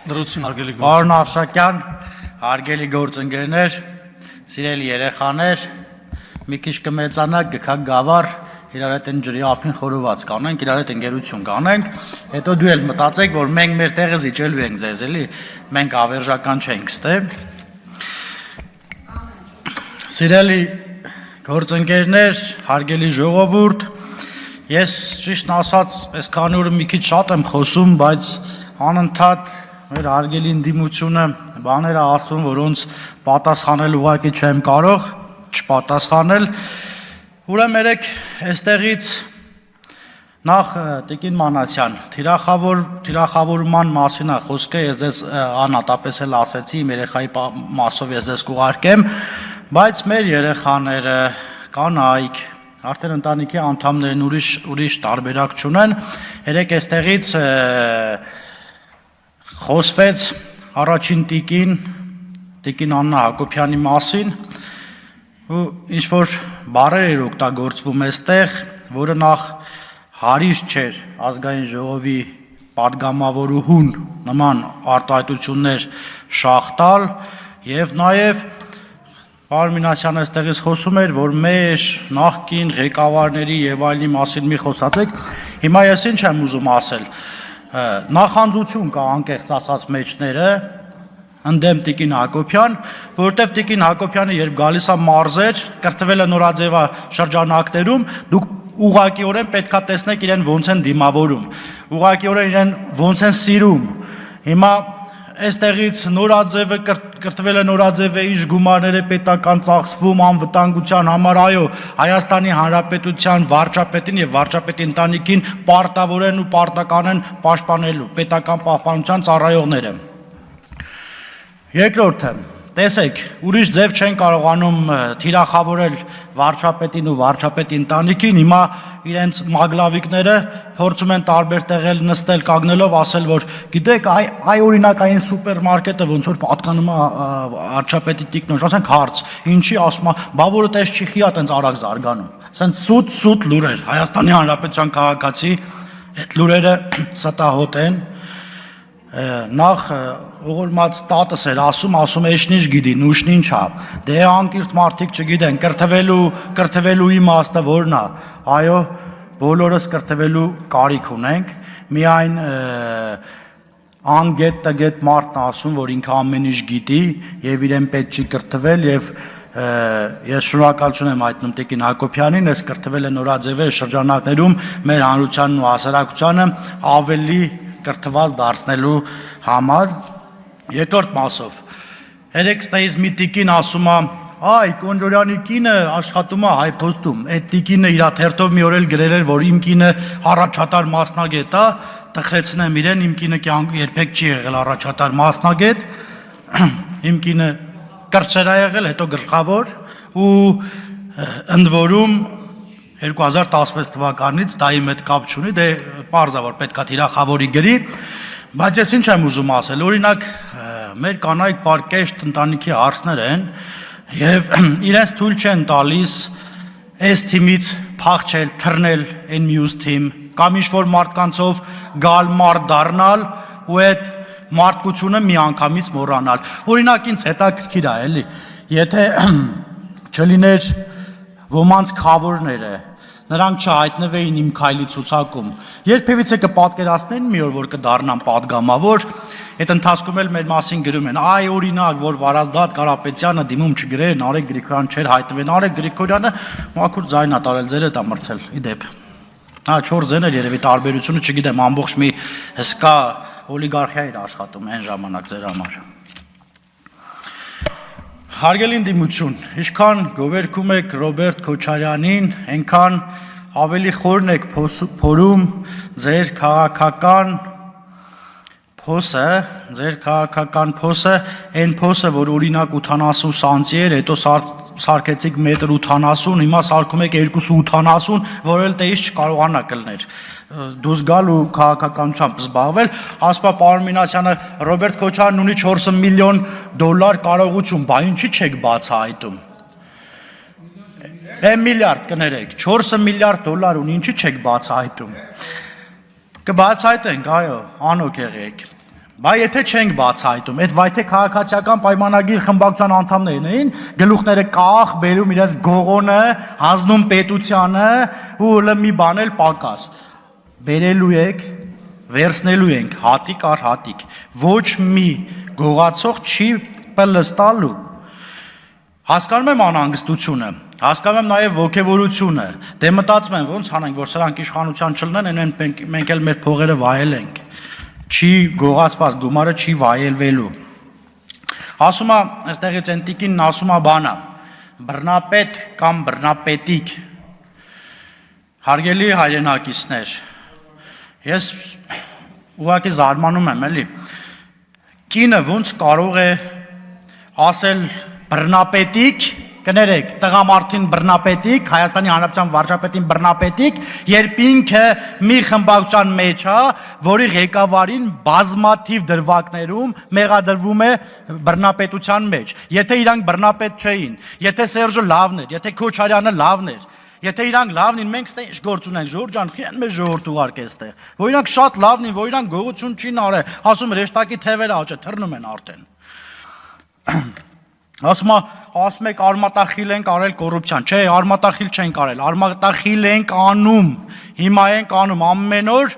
Պարոն Արշակյան, հարգելի գործընկերներ, սիրելի երեխաներ, մի քիչ կմեծանանք, գքանք գավառ, իրար հետ են ջրի ափին խորոված կանենք, իրար հետ ընկերություն կանենք, հետո դու էլ մտածեք, որ մենք մեր տեղը զիջելու ենք ձեզ, էլի, մենք ավերժական չենք ստե։ Սիրելի գործընկերներ, հարգելի ժողովուրդ, ես ճիշտն ասած, այսքան օրը մի քիչ շատ եմ խոսում, բայց անընդհատ մեր հարգելի ընդդիմությունը բաներ է ասում, որոնց պատասխանել ուղղակի չեմ կարող չպատասխանել։ Ուրեմն երեք այստեղից նախ Տիկին Մանասյան, թիրախավորման մասին է խոսքը, ես ձեզ անհատապես էլ ասեցի, իմ երեխայի մասով ես ձեզ կուղարկեմ, բայց մեր երեխաները, կանայք, արդեն ընտանիքի անդամներն ուրիշ տարբերակ չունեն, երեք այստեղից խոսվեց առաջին տիկին Աննա Հակոբյանի մասին ու ինչ-որ բառեր էր օգտագործվում այստեղ, որը նախ հարիր չէր ազգային ժողովի պատգամավորուհուն նման արտահայտություններ շաղտալ և նաև պարոն Մինասյանը այստեղից խոսում էր, որ մեր նախկին ղեկավարների և այլնի մասին մի խոսացեք, հիմա ես ինչ եմ ուզում ասել, նախանձություն կա անկեղծ ասած մեջները, ընդդեմ Տիկին Հակոբյան, որովհետև Տիկին Հակոբյանը երբ գալիս է մարզեր, կրթվել է նորաձևա շրջանակներում, դուք ուղղակիորեն պետք է տեսնեք իրեն ոնց են դիմավորում, ուղղակիորեն իրեն ոնց են սիրում, հիմա այստեղից նորաձևը կրթվել է նորաձևը ինչ գումարներ է պետական ծախսվում անվտանգության համար, այո, Հայաստանի Հանրապետության վարչապետին և վարչապետի ընտանիքին պարտավոր են ու պարտական են պաշտպանելու պետական պահպանության ծառայողները։ Երկրորդը, տեսեք, ուրիշ ձև չեն կարողանում թիրախավորել վարչապետին ու վարչապետի ընտանիքին, հիմա իրենց մագլավիկները փորձում են տարբեր տեղել նստել կանգնելով ասել, որ գիտեք, այ օրինակ այն սուպերմարկետը ոնց որ պատկանում է վարչապետի տիկնոջ, ասենք հարց, ինչի ասում է, բա որը տես չի խիա տենց արագ զարգանում, ասենց սուտ լուրեր, Հայաստանի Հանրապետության քաղաքացի, այդ լուրերը ստահոտ են, նախ ողորմած տատս էր ասում էշնիչ գիտի, նուշն ինչ է, դե անկիրթ մարդիկ չգիտեն, կրթվելու իմաստը որն է, այո, բոլորս կրթվելու կարիք ունենք, միայն անգետ տգետ մարդն ասում, որ ինքը ամեն ինչ գիտի և իրեն պետք չի կրթվել և ես շնորհակալություն եմ հայտնում Տիկին Հակոբյանին, ես կրթվել է նորաձևե շրջանակներում մեր հանրությանն ու հասարակությանը ավելի կրթված դարձնելու համար։ Երկրորդ մասով, երեք ստեից մի տիկին ասում է, այ Կոնջորյանի կինը աշխատում է Հայփոստում, այդ տիկինը իր թերթով մի օր էլ գրել էր, որ իմ կինը առաջատար մասնագետ է, տխրեցնեմ իրեն, իմ կինը երբեք չի եղել առաջատար մասնագետ, իմ կինը կրտսեր է եղել, հետո գլխավոր ու ընդ որում 2016 թվականից դա իմ հետ կապ չունի, դե պարզ է, որ պետք է թիրախավորի գրի, բայց ես ինչ եմ ուզում ասել, օրինակ մեր կանայք պարկեշտ ընտանիքի հարցներ են և իրենց թույլ չեն տալիս այս թիմից փախչել, թռնել այն մյուս թիմ, կամ ինչ-որ մարդկանցով գալ մարդ դառնալ ու այդ մարդկությունը մի անգամից մոռանալ, օրինակ ինձ հետաքրքիր է, էլի, եթե չլիներ ոմանց քավորները, նրանք չհայտնվեին իմ քայլի ցուցակում, երբևիցե կպատկերացնեն մի օր, որ կդառնան պատգամավոր, այդ ընթացքում էլ մեր մասին գրում են, այ օրինակ, որ Վարազդատ Կարապետյանը դիմում չգրեր, Նարեկ Գրիգորյան չէր հայտնվեն, Նարեկ Գրիգորյանը մաքուր ձայն է տարել, ձեր հետ է մրցել, ի դեպ, 4 ձեն էր երևի տարբերությունը, չգիտեմ, ամբողջ մի հսկա օլիգարխիա էր աշխատում այն ժամանակ ձեր համար։ Հարգելի ընդդիմություն, ինչքան գովերգում եք Ռոբերտ Քոչարյանին, այնքան ավելի խորն եք փորում ձեր քաղաքական փոսը, այն փոսը, որ օրինակ 80 սանտի էր, հետո սարքեցիք 1.80 m, հիմա սարքում եք 2.80, որ էլ տեից չկարողանա կլներ, դուզ գալ ու քաղաքականությամբ զբաղվել, ասում է պարոն Մինասյանը, Ռոբերտ Քոչարյանն ունի 40 միլիոն դոլար կարողություն, բա ինչի չեք բացահայտում, միլիարդ կներեք, 4 միլիարդ դոլար ունի, ինչի չեք բացահայտում, կբացահայտենք, այո, անօգ եղեք, Բայց եթե չենք բացահայտում, այդ վայթե քաղաքացիական պայմանագիր խմբակցության անդամներն էին, գլուխները կախ, բերում իրենց գողոնը, հանձնում պետությանը ու մի բան էլ պակաս։ Բերելու եք, վերցնելու ենք հատիկ առ հատիկ։ Ոչ մի գողացող չի պլստալու։ Հասկանում եմ անհանգստությունը, հասկանում եմ նաև ոգևորությունը։ Դե մտածում եմ ոնց անենք, որ սրանք իշխանության չլինեն, մենք էլ մեր փողերը վայելենք։ Չի գողացված գումարը չի վայելվելու։ Ասում է, այստեղից են տիկինն ասում է բանա, բռնապետ կամ բռնապետիկ, հարգելի հայրենակիցներ, ես ուղղակի զարմանում եմ, էլի, կինը ոնց կարող է ասել բռնապետիկ, կներեք, տղամարդին բռնապետիկ, Հայաստանի Հանրապետության վարչապետին բռնապետիկ, երբ ինքը մի խմբակցության մեջ է, որի ղեկավարին բազմաթիվ դրվագներում մեղադրվում է բռնապետության մեջ։ Եթե իրանք բռնապետ չէին, եթե Սերժը լավն էր, եթե Քոչարյանը լավն էր, եթե իրանք լավն են, մենք ստե ինչ գործ ունենք, Ժորժ ջան, քիան մեր ժողովուրդ ուղարկե այստեղ։ Որ իրանք շատ լավն են, որ իրանք գողություն չին արել, ասում ռեշտակի թևերը աճը թռնում են արդեն։ Ասում եք արմատախիլ ենք արել կոռուպցիան, չէ, արմատախիլ չենք արել, արմատախիլ ենք անում, հիմա ենք անում, ամեն օր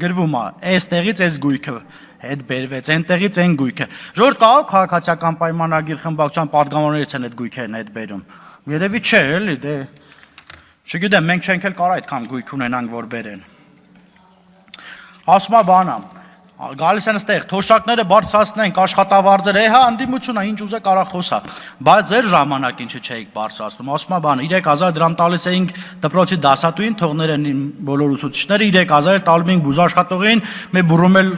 գրվում է, այստեղից այս գույքը հետ բերվեց, այնտեղից այն գույքը։ Ժողովուրդ կա քաղաքացիական պայմանագիր խմբակցության պատգամավորներից են այդ գույքերն հետ բերում։ Երևի չէ, էլի, դե չգիտեմ, մենք չենք էլ կարող այդքան գույք ունենանք, որ բերեն։ Ասում է բանա, գալիս են այստեղ, թոշակները բարձրացնենք, աշխատավարձերը, հա, անդիմությունն է, ինչ ուզե կարա խոսա, բայց ձեր ժամանակին չէիք բարձրացնում, ասում է բանը, 3000 դրամ տալիս էինք դպրոցի դասատուին, թողներ են բոլոր ուսուցիչները, 3000 տալում էինք բուժաշխատողին, մեր բուրում էլ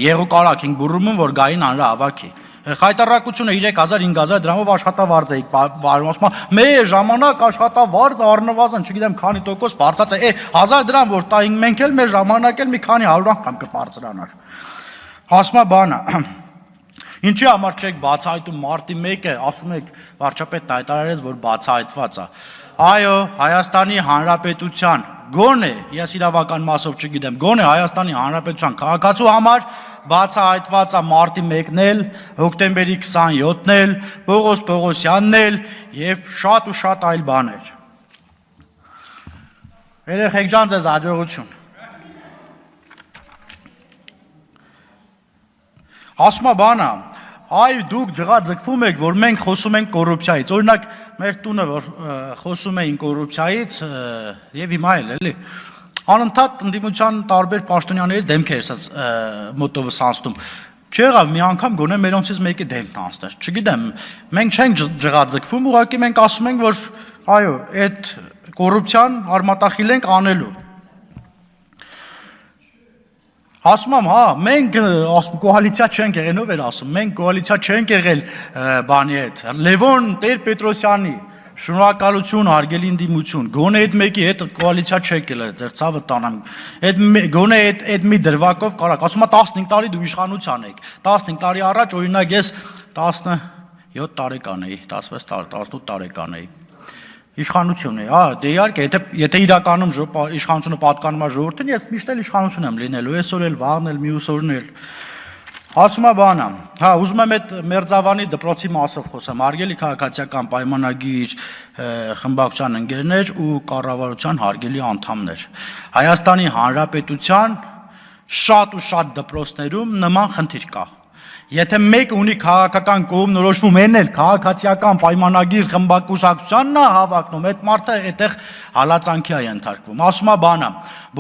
եղու կարակ ենք բուրում, որ գային անրա ավակի։ Խայտարակությունը 3000-5000 դրամով աշխատավարձ էիք վարում, ասում է, մեր ժամանակ աշխատավարձ առնվազն, չգիտեմ քանի տոկոս բարձած է, 1000 դրամ որ տայինք մենք էլ մեր ժամանակ էլ մի քանի 100 անգամ կբարձրանար։ Ասում է բանը, ինչի համար չեք բացահայտում մարտի 1-ը, ասում եք վարչապետն հայտարարեց, որ բացահայտված է։ Այո, Հայաստանի Հանրապետության գոնե, ես իրավական մասով չգիտեմ, գոնե Հայաստանի Հանրապետության քաղաքացու համար բացահայտված է մարտի 1-ն էլ, հոկտեմբերի 27-ն էլ, Պողոս Պողոսյանն էլ եւ շատ ու շատ այլ բաներ։ Երեխեք ջան, ձեզ հաջողություն։ Ասում է բանա, այ դուք ջղաձգվում եք, որ մենք խոսում ենք կոռուպցիայից։ Օրինակ, մեր տունը, որ խոսում էին կոռուպցիայից, եւ հիմա էլ, էլի, անընդհատ ընդդիմության տարբեր պաշտոնյաների դեմքեր էս մոտովս անցնում։ Չեղավ մի անգամ գոնե մերոնցից մեկի դեմքն անցներ։ Չգիտեմ, մենք չենք ջղաձգվում, ուղղակի մենք ասում ենք, որ այո, այդ կոռուպցիան արմատախիլ ենք անելու։ Ասում եմ, հա, մենք կոալիցիա չենք եղել, ով էր ասում, մենք կոալիցիա չենք եղել բանի հետ, Լևոն Տեր-Պետրոսյանի, շնորհակալություն, հարգելի ընդդիմություն, գոնե այդ մեկի հետ կոալիցիա չեք եղել, ձեր ցավը տանեմ, գոնե այդ մի դրվագով կարակ, ասում է 15 տարի դու իշխանության եք, 15 տարի առաջ օրինակ ես 17 տարեկան էի, 16 տարի, 18 տարեկան էի, իշխանություն է, հա, դե իհարկե, եթե իրականում իշխանությունը պատկանում է ժողովրդին, ես միշտ էլ իշխանություն եմ լինելու, այսօր էլ, վաղն էլ, մյուս օրն էլ։ Ասում է բանը, հա, ուզում եմ այդ Մերձավանի դպրոցի մասով խոսեմ, հարգելի քաղաքացիական պայմանագիր խմբակցության ընկերներ ու կառավարության հարգելի անդամներ։ Հայաստանի Հանրապետության շատ ու շատ դպրոցներում նման խնդիր կա։ Եթե մեկը ունի քաղաքական կողմնորոշվում, այն էլ քաղաքացիական պայմանագիր խմբակցությունն է հավակնում, այդ մարդը այդտեղ հալածանքի է ենթարկվում։ Ասում է բանը,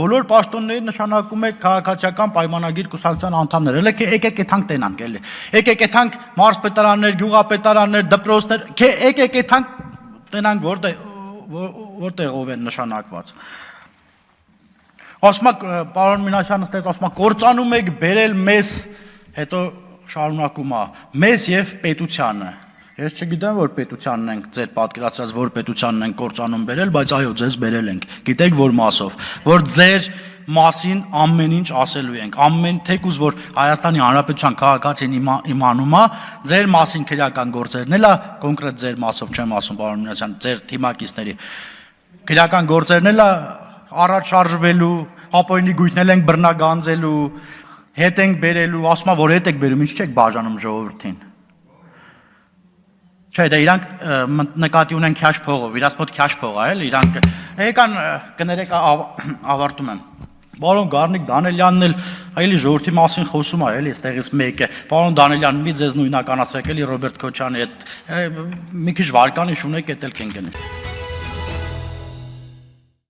բոլոր պաշտոնների նշանակում է քաղաքացիական պայմանագիր կուսակցության անդամներ, եկեք այդանք տենանք, էլի։ Եկեք այդանք մարզպետարաններ, գյուղապետարաններ, դպրոցներ, եկեք այդանք տենանք որտեղով են նշանակված։ Ասում է պարոն Մինասյանը ստեց, ասում է կործանում եք բերել մեզ, հետո շարունակում է, մեզ եւ պետությանը։ Ես չգիտեմ, որ պետությանն ենք ձեր պատկերացրած, որ պետությանն ենք կործանում բերել, բայց այո, ձեզ բերել ենք։ Գիտեք որ մասով, որ ձեր մասին ամեն ինչ ասելու ենք, ամեն թեկուզ որ Հայաստանի Հանրապետության քաղաքացին իմանում է, ձեր մասին քրեական գործերն էլ է, կոնկրետ ձեր մասով չեմ ասում, պարոն Մինասյան, ձեր թիմակիցների քրեական գործերն էլ է առաջ շարժվելու, ապօրինի գույքնել ենք բռնագանձելու, հետ ենք բերելու, ասում է, որ հետ եք բերում, ինչ չեք բաժանում ժողովրդին։ Չէ, դա իրանք նկատի ունեն քաշ փողով, իրաց մոտ քաշ փող է, էլի, իրանք եկան կներեք ավարտում եմ։ Պարոն Գառնիկ Դանելյանն էլ այլի ժողովրդի մասին խոսում է, էլի, այստեղից մեկը։ Պարոն Դանելյան, մի ձեզ նույնականացեք, էլի Ռոբերտ Քոչյանի հետ մի քիչ վարկանիշ ունեք, էդ էլ կեն գնի։